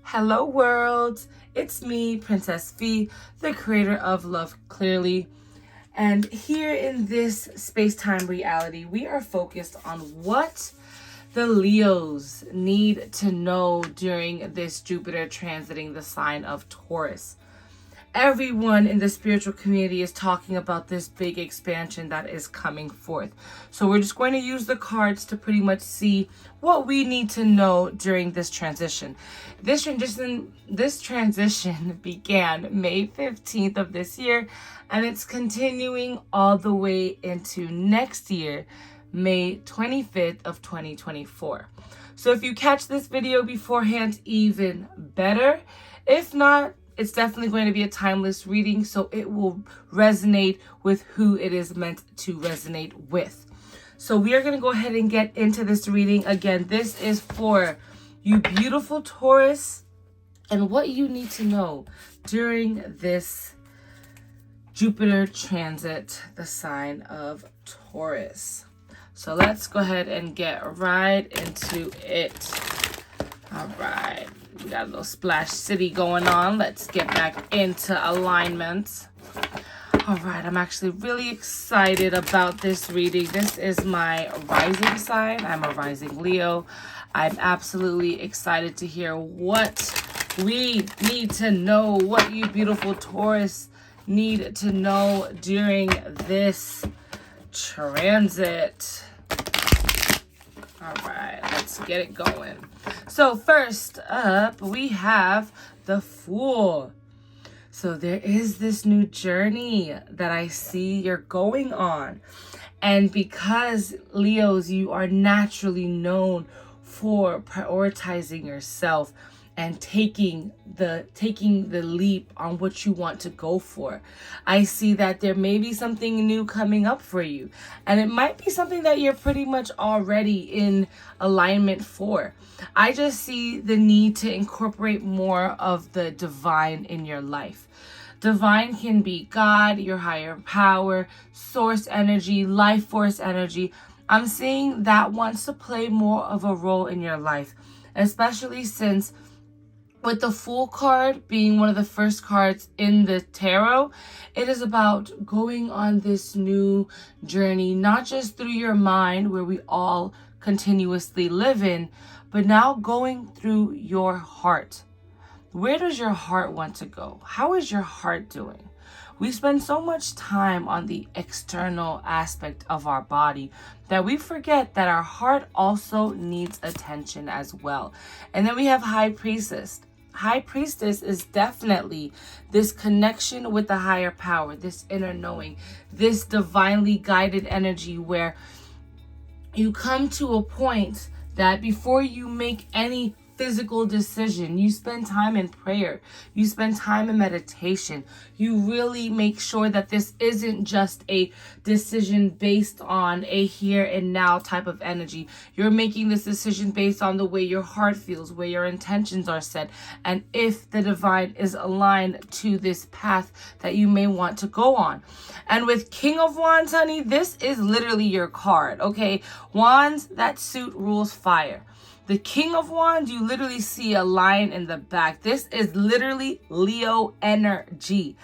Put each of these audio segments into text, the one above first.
Hello world, it's me, Princess V, the creator of Love Clearly. And here in this space-time reality, we are focused on what the Leos need to know during this Jupiter transiting the sign of Taurus. Everyone in the spiritual community is talking about this big expansion that is coming forth. So we're just going to use the cards to pretty much see what we need to know during this transition. This transition began May 15th of this year, and it's continuing all the way into next year, May 25th of 2024. So if you catch this video beforehand, even better. If not, it's definitely going to be a timeless reading, so it will resonate with who it is meant to resonate with. So we are going to go ahead and get into this reading. Again, this is for you beautiful Taurus and what you need to know during this Jupiter transit the sign of Taurus. So let's go ahead and get right into it. All right. We got a little Splash City going on. Let's get back into alignment. All right, I'm actually really excited about this reading. This is my rising sign. I'm a rising Leo. I'm absolutely excited to hear what we need to know, what you beautiful Taurus need to know during this transit. All right, let's get it going. So first up, we have the Fool. So there is this new journey that I see you're going on. And because Leos, you are naturally known for prioritizing yourself and taking the leap on what you want to go for. I see that there may be something new coming up for you, and it might be something that you're pretty much already in alignment for. I just see the need to incorporate more of the divine in your life. Divine can be God, your higher power, source energy, life force energy. I'm seeing that wants to play more of a role in your life, especially since with the Fool card being one of the first cards in the tarot, it is about going on this new journey, not just through your mind, where we all continuously live in, but now going through your heart. Where does your heart want to go? How is your heart doing? We spend so much time on the external aspect of our body that we forget that our heart also needs attention as well. And then we have High Priestess. High Priestess is definitely this connection with the higher power, this inner knowing, this divinely guided energy where you come to a point that before you make any physical decision, you spend time in prayer, you spend time in meditation, you really make sure that this isn't just a decision based on a here and now type of energy. You're making this decision based on the way your heart feels, where your intentions are set, and if the divine is aligned to this path that you may want to go on. And with King of Wands, honey, this is literally your card, okay? Wands, that suit rules fire. The King of Wands, you literally see a lion in the back. This is literally Leo energy.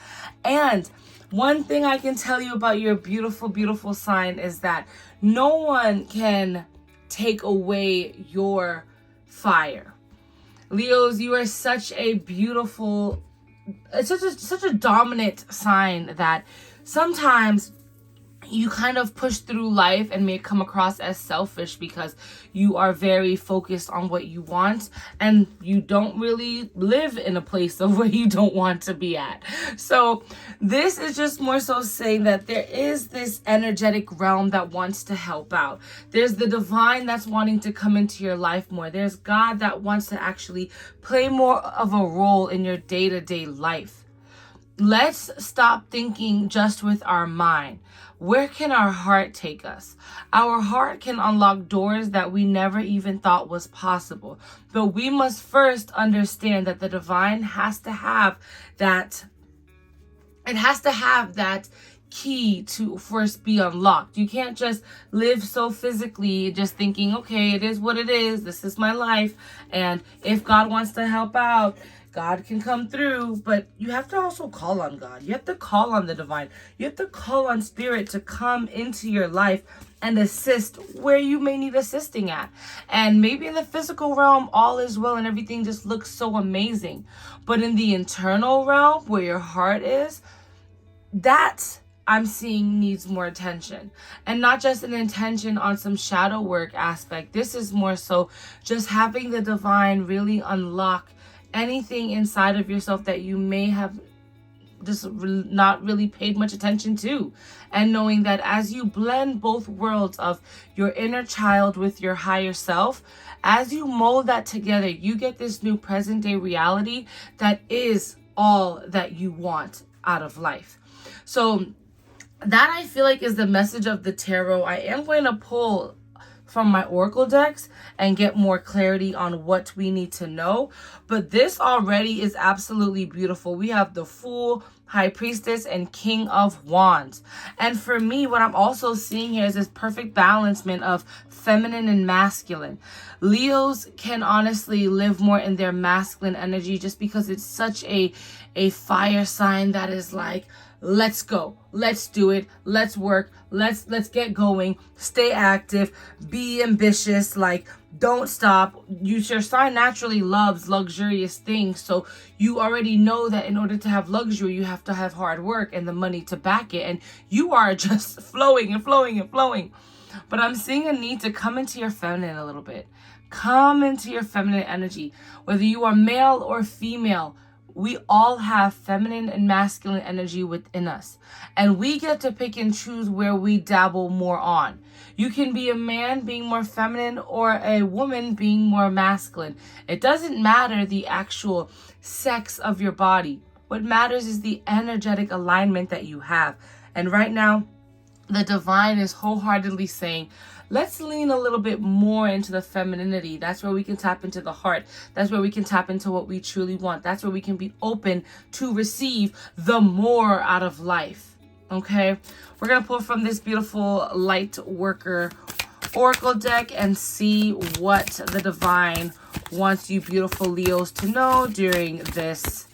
And one thing I can tell you about your beautiful, beautiful sign is that no one can take away your fire. Leos, you are such a beautiful, such a dominant sign that sometimes you kind of push through life and may come across as selfish because you are very focused on what you want and you don't really live in a place of where you don't want to be at. So this is just more so saying that there is this energetic realm that wants to help out. There's the divine that's wanting to come into your life more. There's God that wants to actually play more of a role in your day-to-day life. Let's stop thinking just with our mind. Where can our heart take us? Our heart can unlock doors that we never even thought was possible. But we must first understand that the divine has to have that, it has to have that key to first be unlocked. You can't just live so physically, just thinking, okay, it is what it is. This is my life. And if God wants to help out, God can come through. But you have to also call on God. You have to call on the divine. You have to call on spirit to come into your life and assist where you may need assisting at. And maybe in the physical realm, all is well and everything just looks so amazing. But in the internal realm, where your heart is, that I'm seeing needs more attention. And not just an intention on some shadow work aspect. This is more so just having the divine really unlock anything inside of yourself that you may have just not really paid much attention to. And knowing that as you blend both worlds of your inner child with your higher self, as you mold that together, you get this new present day reality that is all that you want out of life. So that, I feel like, is the message of the tarot. I am going to pull from my oracle decks and get more clarity on what we need to know. But this already is absolutely beautiful. We have the Fool, High Priestess, and King of Wands. And for me, what I'm also seeing here is this perfect balancement of feminine and masculine. Leos can honestly live more in their masculine energy just because it's such a fire sign that is like, let's go, let's do it, let's work, let's get going, stay active, be ambitious, like don't stop. Your sign naturally loves luxurious things, so you already know that in order to have luxury, you have to have hard work and the money to back it, and you are just flowing and flowing and flowing. But I'm seeing a need to come into your feminine a little bit. Come into your feminine energy. Whether you are male or female, we all have feminine and masculine energy within us. And we get to pick and choose where we dabble more on. You can be a man being more feminine or a woman being more masculine. It doesn't matter the actual sex of your body. What matters is the energetic alignment that you have. And right now, the divine is wholeheartedly saying, let's lean a little bit more into the femininity. That's where we can tap into the heart. That's where we can tap into what we truly want. That's where we can be open to receive the more out of life. Okay? We're going to pull from this beautiful light worker oracle deck and see what the divine wants you beautiful Leos to know during this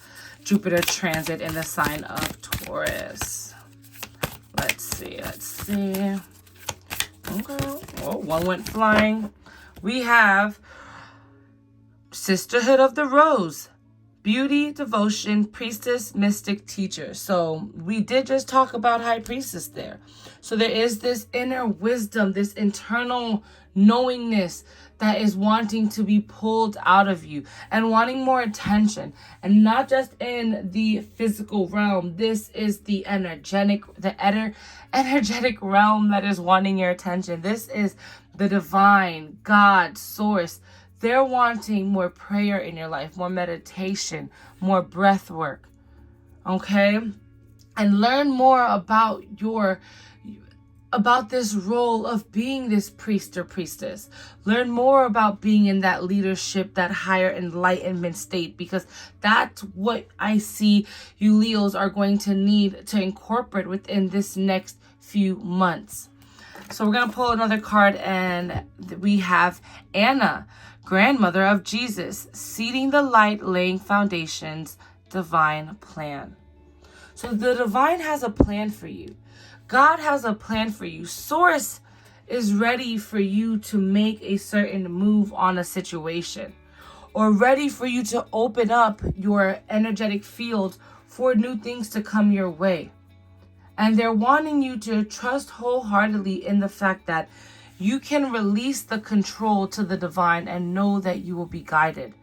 Jupiter transit in the sign of Taurus. Let's see. Okay. Oh, one went flying. We have Sisterhood of the Rose. Beauty, devotion, priestess, mystic, teacher. So we did just talk about high priestess there. So there is this inner wisdom, this internal knowingness that is wanting to be pulled out of you and wanting more attention. And not just in the physical realm. This is the energetic realm that is wanting your attention. This is the divine, God, source. They're wanting more prayer in your life, more meditation, more breath work. Okay? And learn more about this role of being this priest or priestess. Learn more about being in that leadership, that higher enlightenment state, because that's what I see you Leos are going to need to incorporate within this next few months. So we're going to pull another card, and we have Anna, grandmother of Jesus, seeding the light, laying foundations, divine plan. So the divine has a plan for you. God has a plan for you. Source is ready for you to make a certain move on a situation, or ready for you to open up your energetic field for new things to come your way. And they're wanting you to trust wholeheartedly in the fact that you can release the control to the divine and know that you will be guided.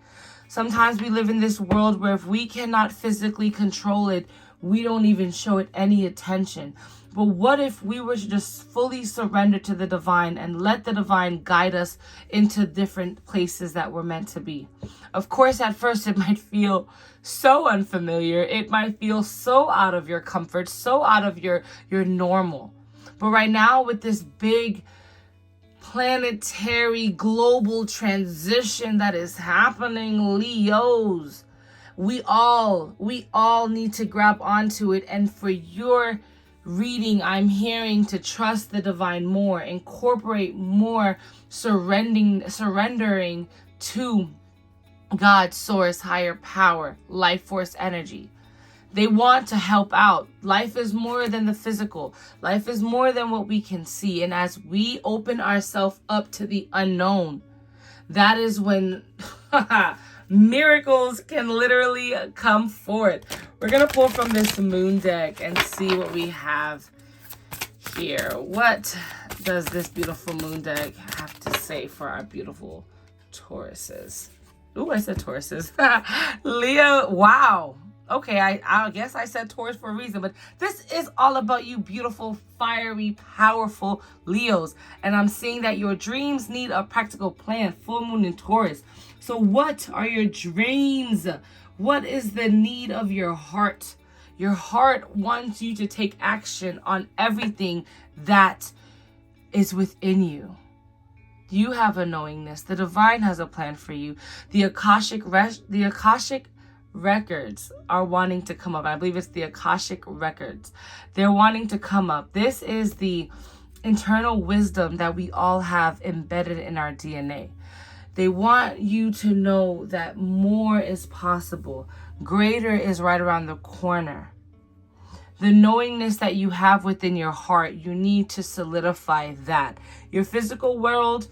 Sometimes we live in this world where if we cannot physically control it, we don't even show it any attention. But what if we were to just fully surrender to the divine and let the divine guide us into different places that we're meant to be? Of course, at first it might feel so unfamiliar. It might feel so out of your comfort, so out of your normal. But right now, with this big planetary global transition that is happening, Leos, we all need to grab onto it. And for your reading, I'm hearing to trust the divine more, incorporate more surrendering to God's source, higher power, life force energy. They want to help out. Life is more than the physical. Life is more than what we can see. And as we open ourselves up to the unknown, that is when miracles can literally come forth. We're going to pull from this moon deck and see what we have here. What does this beautiful moon deck have to say for our beautiful Tauruses? Ooh, I said Tauruses. Leo, wow. Okay, I guess I said Taurus for a reason, but this is all about you beautiful, fiery, powerful Leos. And I'm seeing that your dreams need a practical plan, full moon in Taurus. So what are your dreams? What is the need of your heart? Your heart wants you to take action on everything that is within you. You have a knowingness. The divine has a plan for you. The Akashic records are wanting to come up. I believe it's the Akashic records. They're wanting to come up. This is the internal wisdom that we all have embedded in our DNA. They want you to know that more is possible. Greater is right around the corner. The knowingness that you have within your heart, you need to solidify that. Your physical world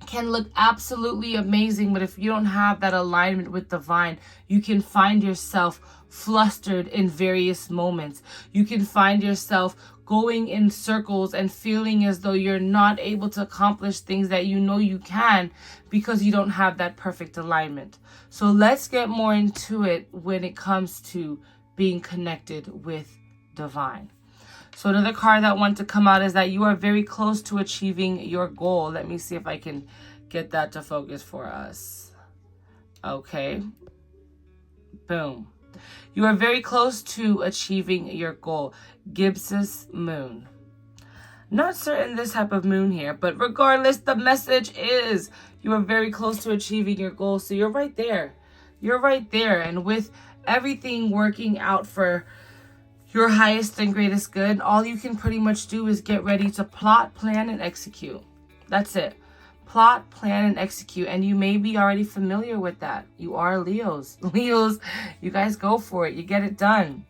can look absolutely amazing, but if you don't have that alignment with divine, you can find yourself flustered in various moments. You can find yourself going in circles and feeling as though you're not able to accomplish things that you know you can because you don't have that perfect alignment. So let's get more into it when it comes to being connected with divine. So another card that wants to come out is that you are very close to achieving your goal. Let me see if I can get that to focus for us. Okay. Boom. You are very close to achieving your goal. Gibbs's moon. Not certain this type of moon here, but regardless, the message is you are very close to achieving your goal. So you're right there. You're right there. And with everything working out for your highest and greatest good, all you can pretty much do is get ready to plot, plan, and execute. That's it. Plot, plan, and execute. And you may be already familiar with that. You are Leos. Leos, you guys go for it. You get it done.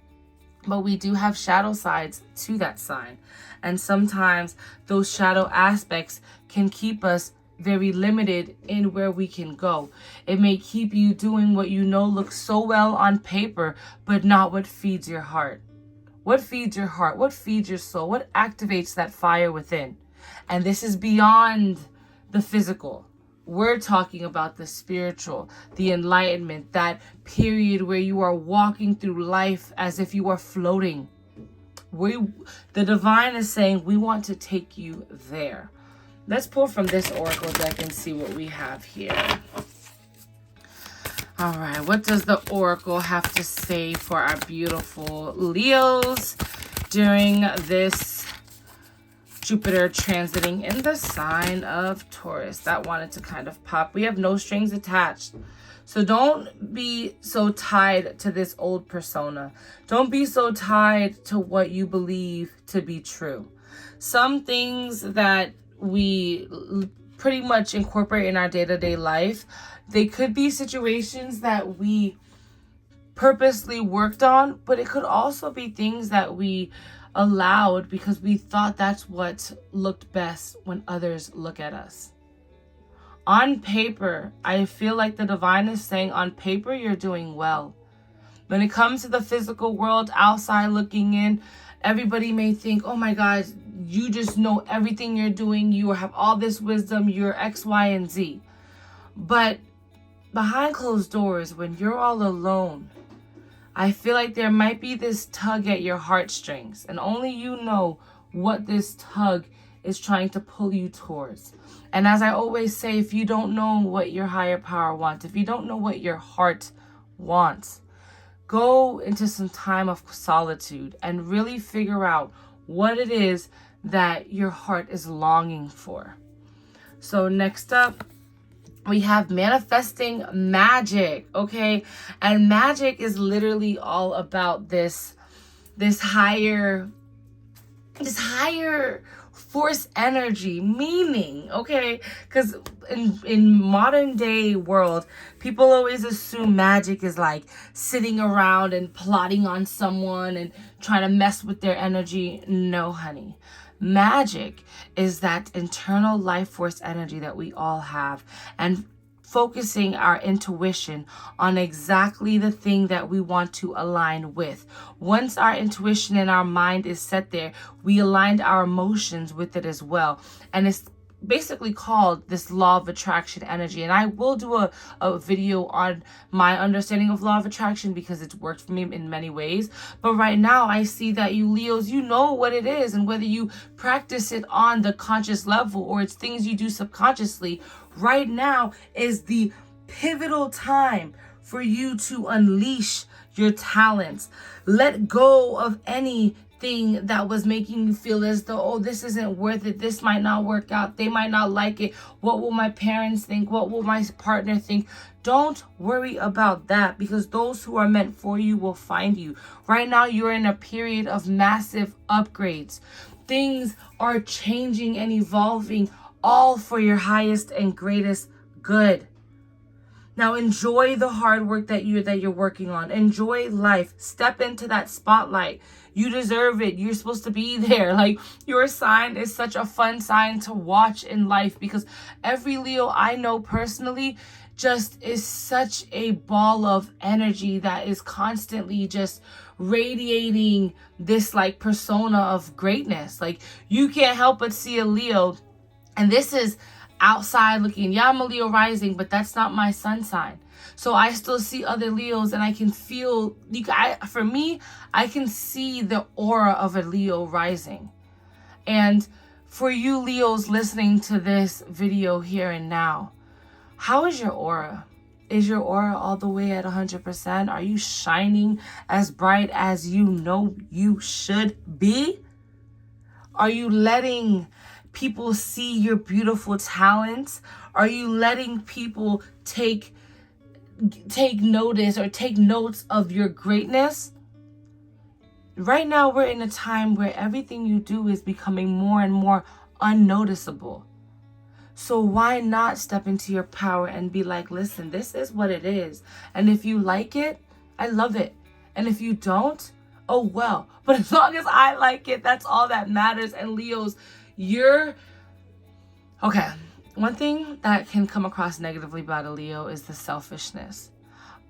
But we do have shadow sides to that sign. And sometimes those shadow aspects can keep us very limited in where we can go. It may keep you doing what you know looks so well on paper, but not what feeds your heart. What feeds your heart? What feeds your soul? What activates that fire within? And this is beyond the physical. We're talking about the spiritual, the enlightenment, that period where you are walking through life as if you are floating. The divine is saying, we want to take you there. Let's pull from this oracle deck and see what we have here. All right, what does the oracle have to say for our beautiful Leos during this Jupiter transiting in the sign of Taurus? That wanted to kind of pop. We have no strings attached. So don't be so tied to this old persona. Don't be so tied to what you believe to be true. Some things that we pretty much incorporate in our day-to-day life, they could be situations that we purposely worked on, but it could also be things that we allowed because we thought that's what looked best when others look at us. On paper, I feel like the divine is saying on paper, you're doing well. When it comes to the physical world, outside looking in, everybody may think, oh my God, you just know everything you're doing. You have all this wisdom. You're X, Y, and Z. But behind closed doors, when you're all alone, I feel like there might be this tug at your heartstrings. And only you know what this tug is trying to pull you towards. And as I always say, if you don't know what your higher power wants, if you don't know what your heart wants, go into some time of solitude and really figure out what it is that your heart is longing for. So next up, we have manifesting magic, okay? And magic is literally all about this higher this higher force energy, meaning, okay, because in modern day world, people always assume magic is like sitting around and plotting on someone and trying to mess with their energy. No, honey. Magic is that internal life force energy that we all have, and focusing our intuition on exactly the thing that we want to align with. Once our intuition and our mind is set there, we aligned our emotions with it as well. And it's basically called this law of attraction energy. And I will do a video on my understanding of law of attraction because it's worked for me in many ways. But right now I see that you Leos, you know what it is, and whether you practice it on the conscious level or it's things you do subconsciously, right now is the pivotal time for you to unleash your talents. Let go of anything that was making you feel as though, oh, this isn't worth it. This might not work out. They might not like it. What will my parents think? What will my partner think? Don't worry about that, because those who are meant for you will find you. Right now, you're in a period of massive upgrades. Things are changing and evolving, all for your highest and greatest good. Now enjoy the hard work that you're working on. Enjoy life. Step into that spotlight. You deserve it. You're supposed to be there. Like, your sign is such a fun sign to watch in life, because every Leo I know personally just is such a ball of energy that is constantly just radiating this like persona of greatness. Like, you can't help but see a Leo. And this is outside looking. Yeah, I'm a Leo rising, but that's not my sun sign. So I still see other Leos, and I can feel, for me, I can see the aura of a Leo rising. And for you Leos listening to this video here and now, how is your aura? Is your aura all the way at 100%? Are you shining as bright as you know you should be? Are you letting people see your beautiful talents? Are you letting people take notice or take notes of your greatness? Right now, we're in a time where everything you do is becoming more and more unnoticeable. So why not step into your power and be like, listen, this is what it is. And if you like it, I love it. And if you don't, oh well. But as long as I like it, that's all that matters. And Leos, okay. One thing that can come across negatively about a Leo is the selfishness.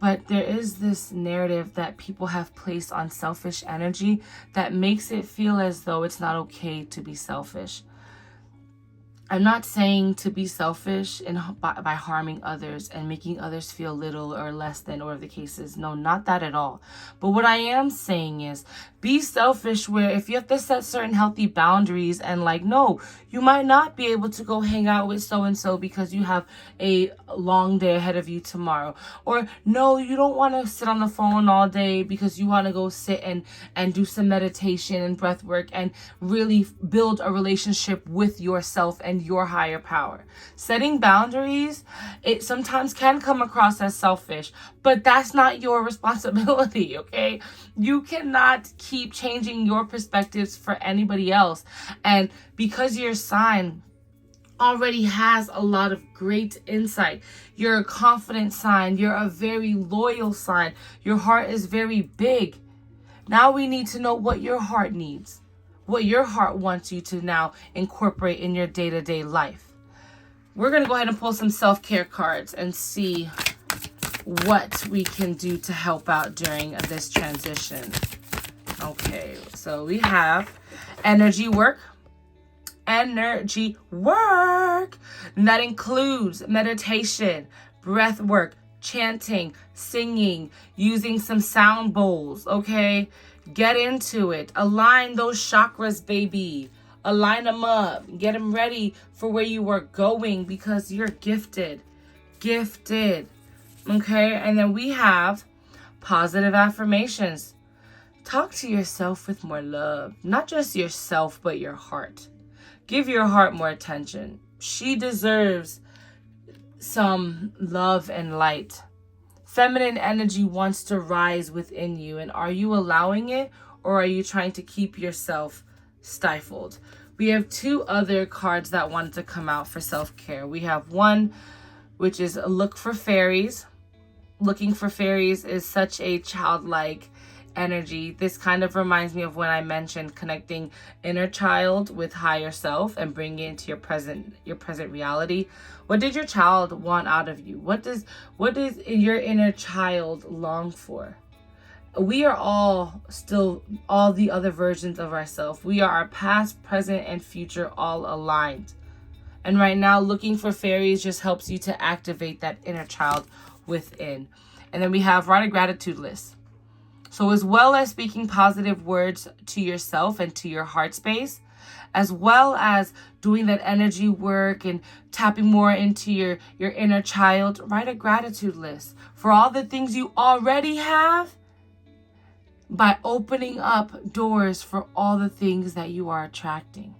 But there is this narrative that people have placed on selfish energy that makes it feel as though it's not okay to be selfish. I'm not saying to be selfish by harming others and making others feel little or less than, or the case is. No, not that at all. But what I am saying is be selfish where if you have to set certain healthy boundaries and like, no, you might not be able to go hang out with so-and-so because you have a long day ahead of you tomorrow. Or no, you don't want to sit on the phone all day because you want to go sit and do some meditation and breath work and really build a relationship with yourself and your higher power. Setting boundaries, it sometimes can come across as selfish, but that's not your responsibility, okay? You cannot keep changing your perspectives for anybody else. And because your sign already has a lot of great insight, you're a confident sign, you're a very loyal sign, your heart is very big. Now we need to know what your heart needs, what your heart wants you to now incorporate in your day-to-day life. We're going to go ahead and pull some self-care cards and see what we can do to help out during this transition. Okay, so we have energy work. Energy work. And that includes meditation, breath work, chanting, singing, using some sound bowls, okay? Get into it. Align those chakras, baby. Align them up. Get them ready for where you are going because you're gifted. Gifted. Okay? And then we have positive affirmations. Talk to yourself with more love. Not just yourself, but your heart. Give your heart more attention. She deserves some love and light. Feminine energy wants to rise within you. And are you allowing it, or are you trying to keep yourself stifled. We have two other cards that wanted to come out for self-care. We have one, which is look for fairies. Looking for fairies is such a childlike energy. This kind of reminds me of when I mentioned connecting inner child with higher self and bringing it into your present reality. What did your child want out of you? What does your inner child long for? We are all still all the other versions of ourselves. We are our past, present, and future all aligned. And right now, looking for fairies just helps you to activate that inner child within. And then we have write a gratitude list. So as well as speaking positive words to yourself and to your heart space, as well as doing that energy work and tapping more into your inner child, write a gratitude list for all the things you already have by opening up doors for all the things that you are attracting.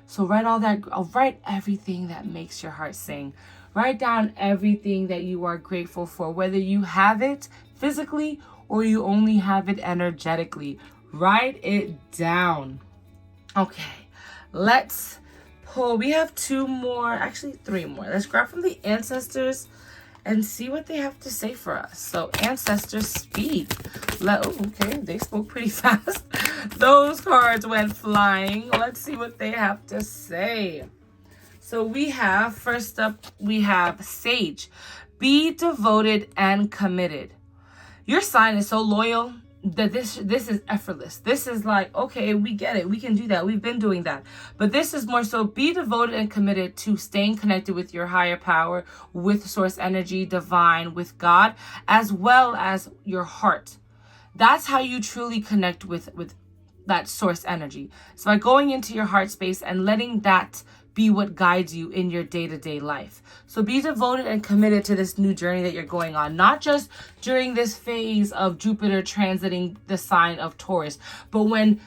So write everything that makes your heart sing. Write down everything that you are grateful for, whether you have it physically or you only have it energetically. Write it down. Okay, let's pull. We have two more, actually three more. Let's grab from the ancestors and see what they have to say for us. So ancestors speak. Okay, they spoke pretty fast. Those cards went flying. Let's see what they have to say. So we have, first up, we have Sage. Be devoted and committed. Your sign is so loyal that this is effortless. This is like, okay, we get it. We can do that. We've been doing that. But this is more so be devoted and committed to staying connected with your higher power, with source energy, divine, with God, as well as your heart. That's how you truly connect with that source energy. So by going into your heart space and letting that be what guides you in your day-to-day life. So be devoted and committed to this new journey that you're going on, not just during this phase of Jupiter transiting the sign of Taurus, but when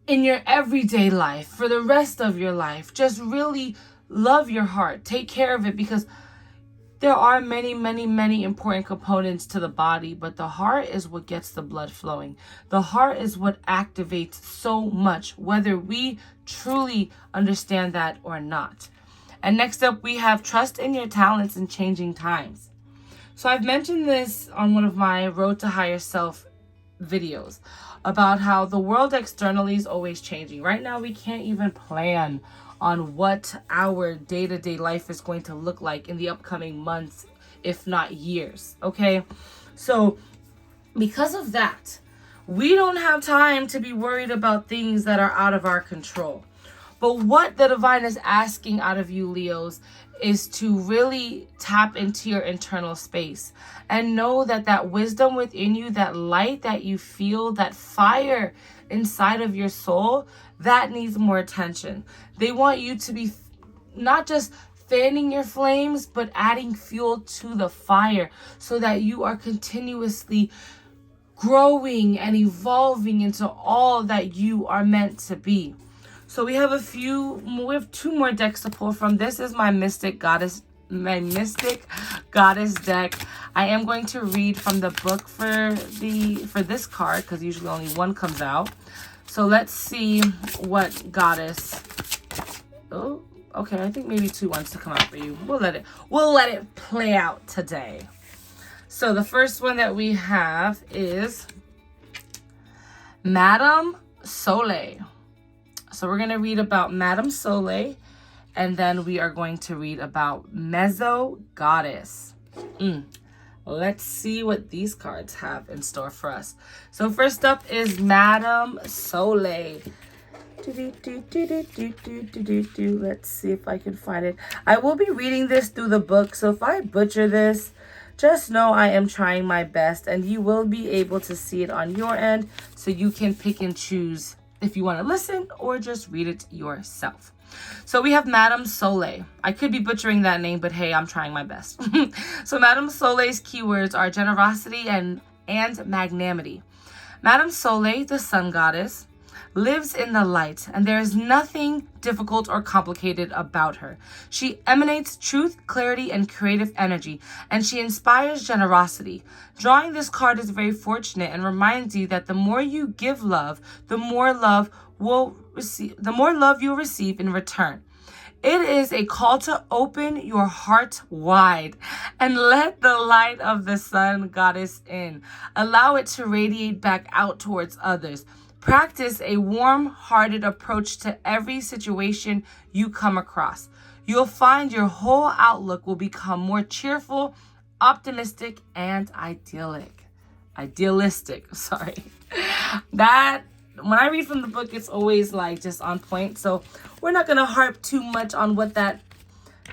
in your everyday life, for the rest of your life, just really love your heart. Take care of it, because there are many, many, many important components to the body, but the heart is what gets the blood flowing. The heart is what activates so much, whether we truly understand that or not. And next up, we have trust in your talents in changing times. So I've mentioned this on one of my Road to Higher Self videos about how the world externally is always changing. Right now, we can't even plan on what our day-to-day life is going to look like in the upcoming months, if not years, okay? So because of that, we don't have time to be worried about things that are out of our control. But what the divine is asking out of you, Leos, is to really tap into your internal space and know that that wisdom within you, that light that you feel, that fire inside of your soul, that needs more attention. They want you to be not just fanning your flames, but adding fuel to the fire so that you are continuously growing and evolving into all that you are meant to be. So we have two more decks to pull from. This is my Mystic Goddess deck. I am going to read from the book for this card, because usually only one comes out. So let's see what goddess. Oh, okay. I think maybe two wants to come out for you. We'll let it play out today. So the first one that we have is Madame Soleil. So we're going to read about Madame Soleil, and then we are going to read about Mezzo Goddess. Let's see what these cards have in store for us. So first up is Madame Soleil. Let's see if I can find it. I will be reading this through the book, so if I butcher this, just know I am trying my best, and you will be able to see it on your end, so you can pick and choose if you want to listen or just read it yourself. So we have Madame Soleil. I could be butchering that name, but hey, I'm trying my best. So Madame Soleil's keywords are generosity and magnanimity. Madame Soleil, the sun goddess, lives in the light, and there is nothing difficult or complicated about her. She emanates truth, clarity, and creative energy, and she inspires generosity. Drawing this card is very fortunate and reminds you that the more you give love, the more love will you'll receive in return. It is a call to open your heart wide and let the light of the sun goddess in. Allow it to radiate back out towards others. Practice a warm-hearted approach to every situation you come across. You'll find your whole outlook will become more cheerful, optimistic, and idealistic. Sorry. That, when I read from the book, it's always like just on point. So we're not going to harp too much on what that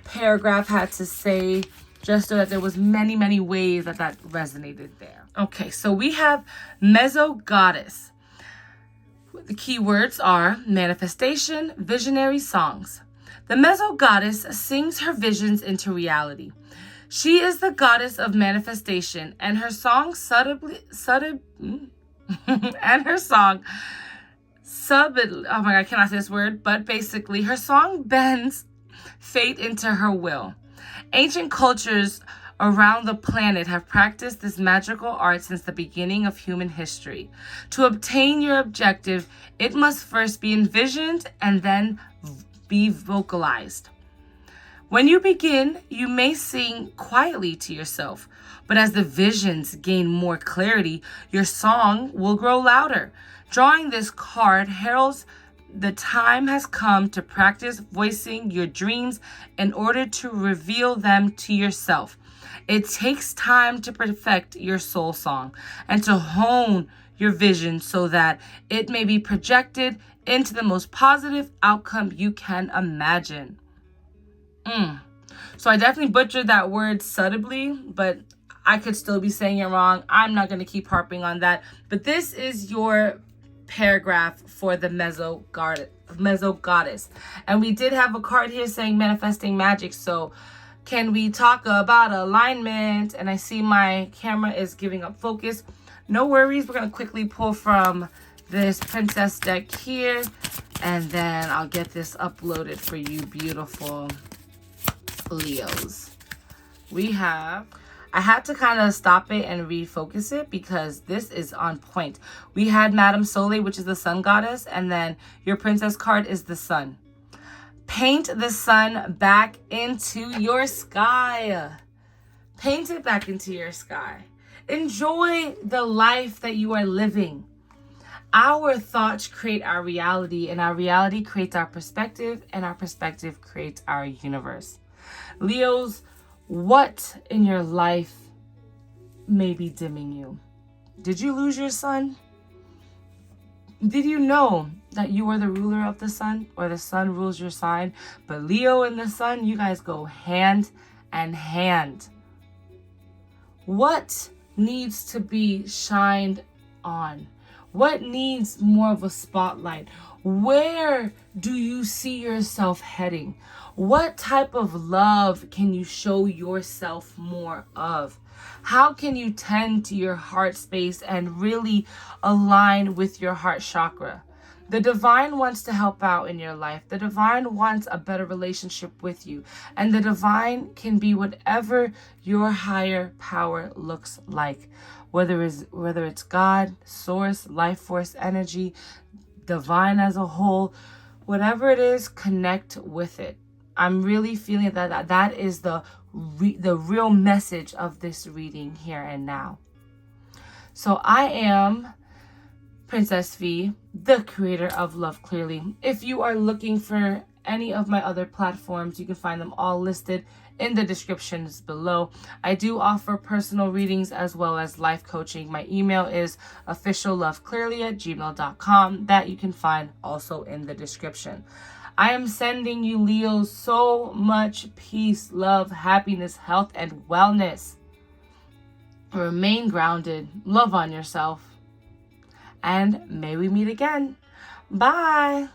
paragraph had to say, just so that there was many, many ways that resonated there. Okay, so we have Meso-Goddess. The key words are manifestation, visionary songs. The Meso-Goddess sings her visions into reality. She is the goddess of manifestation, and her song I cannot say this word, but basically her song bends fate into her will. Ancient cultures around the planet have practiced this magical art since the beginning of human history. To obtain your objective, it must first be envisioned and then be vocalized. When you begin, you may sing quietly to yourself, but as the visions gain more clarity, your song will grow louder. Drawing this card heralds the time has come to practice voicing your dreams in order to reveal them to yourself. It takes time to perfect your soul song and to hone your vision so that it may be projected into the most positive outcome you can imagine. So I definitely butchered that word subtly, but I could still be saying it wrong. I'm not going to keep harping on that. But this is your paragraph for the Meso-Goddess. And we did have a card here saying manifesting magic. So can we talk about alignment? And I see my camera is giving up focus. No worries. We're going to quickly pull from this princess deck here. And then I'll get this uploaded for you beautiful Leos. I had to kind of stop it and refocus it because this is on point. We had Madame Soleil, which is the sun goddess, and then your princess card is the sun. Paint the sun back into your sky. Paint it back into your sky. Enjoy the life that you are living. Our thoughts create our reality, and our reality creates our perspective, and our perspective creates our universe. Leos, what in your life may be dimming you? Did you lose your sun? Did you know that you are the ruler of the sun, or the sun rules your sign? But Leo and the sun, you guys go hand in hand. What needs to be shined on? What needs more of a spotlight? Where do you see yourself heading? What type of love can you show yourself more of? How can you tend to your heart space and really align with your heart chakra? The divine wants to help out in your life. The divine wants a better relationship with you. And the divine can be whatever your higher power looks like. Whether it's God, source, life force, energy, divine as a whole, whatever it is, connect with it. I'm really feeling that is the real message of this reading here and now. So I am Princess V, the creator of Love Clearly. If you are looking for any of my other platforms, you can find them all listed in the descriptions below. I do offer personal readings as well as life coaching. My email is officialloveclairly@gmail.com. That you can find also in the description. I am sending you, Leos, so much peace, love, happiness, health, and wellness. Remain grounded, love on yourself, and may we meet again. Bye.